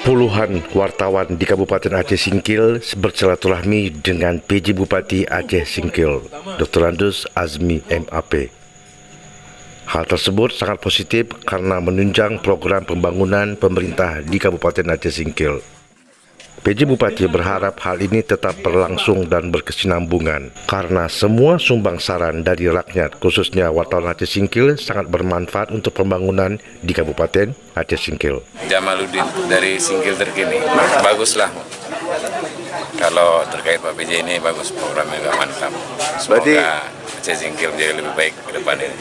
Puluhan wartawan di Kabupaten Aceh Singkil bersilaturahmi dengan PJ Bupati Aceh Singkil, Dr. Andus Azmi MAP. Hal tersebut sangat positif karena menunjang program pembangunan pemerintah di Kabupaten Aceh Singkil. PJ Bupati berharap hal ini tetap berlangsung dan berkesinambungan karena semua sumbang saran dari rakyat, khususnya wartawan Aceh Singkil, sangat bermanfaat untuk pembangunan di Kabupaten Aceh Singkil. Jamaluddin dari Singkil Terkini, baguslah. Kalau terkait Pak PJ ini bagus, programnya juga mantap. Semoga Aceh Singkil menjadi lebih baik ke depan ini.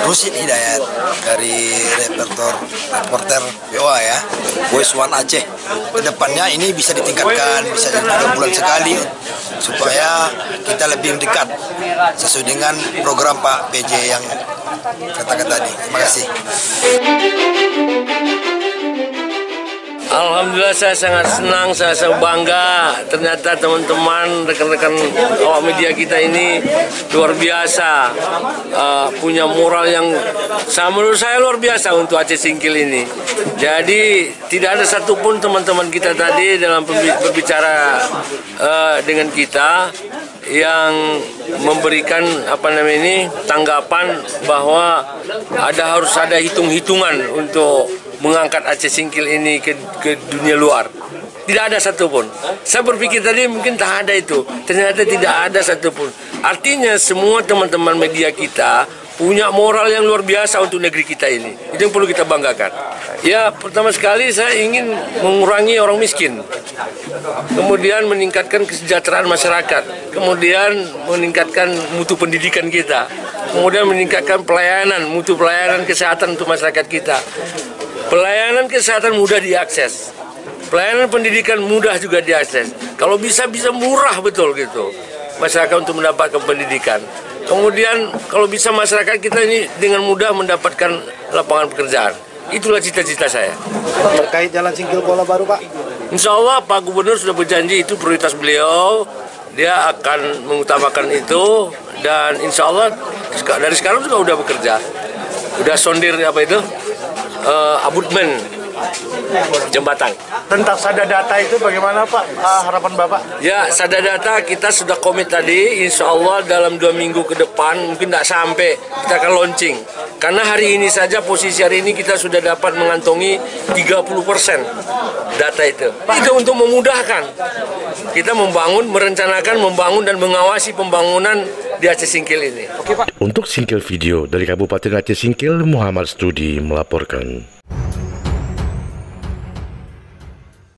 Rusid Hidayat dari reporter VOA ya, Voice One Aceh. Kedepannya ini bisa ditingkatkan, bisa 3 bulan sekali supaya kita lebih dekat sesuai dengan program Pak PJ yang katakan tadi. Terima kasih. Alhamdulillah, saya sangat senang, saya sangat bangga. Ternyata teman-teman, rekan-rekan awak media kita ini luar biasa, punya moral yang menurut saya luar biasa untuk Aceh Singkil ini. Jadi tidak ada satupun teman-teman kita tadi dalam berbicara dengan kita yang memberikan tanggapan bahwa harus ada hitung-hitungan untuk mengangkat Aceh Singkil ini ke dunia luar. Tidak ada satupun. Saya berpikir tadi mungkin tak ada itu. Ternyata tidak ada satupun. Artinya semua teman-teman media kita punya moral yang luar biasa untuk negeri kita ini. Itu yang perlu kita banggakan. Ya, pertama sekali saya ingin mengurangi orang miskin. Kemudian meningkatkan kesejahteraan masyarakat. Kemudian meningkatkan mutu pendidikan kita. Kemudian meningkatkan mutu pelayanan kesehatan untuk masyarakat kita. Pelayanan kesehatan mudah diakses, pelayanan pendidikan mudah juga diakses. Kalau bisa murah betul gitu masyarakat untuk mendapatkan pendidikan. Kemudian kalau bisa masyarakat kita ini dengan mudah mendapatkan lapangan pekerjaan. Itulah cita-cita saya. Terkait Jalan Singkil Kuala Baru, Pak? Insya Allah Pak Gubernur sudah berjanji itu prioritas beliau. Dia akan mengutamakan itu dan insya Allah dari sekarang juga udah bekerja. Udah sondir abutmen jembatan. Tentang sada data itu bagaimana Pak, harapan Bapak? Ya, sada data kita sudah komit tadi, insya Allah dalam 2 minggu ke depan, mungkin tidak sampai, kita akan launching. Karena hari ini saja, posisi hari ini kita sudah dapat mengantongi 30% data itu. Itu untuk memudahkan kita merencanakan, membangun dan mengawasi pembangunan di Aceh Singkil ini. Untuk Singkil Video dari Kabupaten Aceh Singkil, Muhammad Studi melaporkan.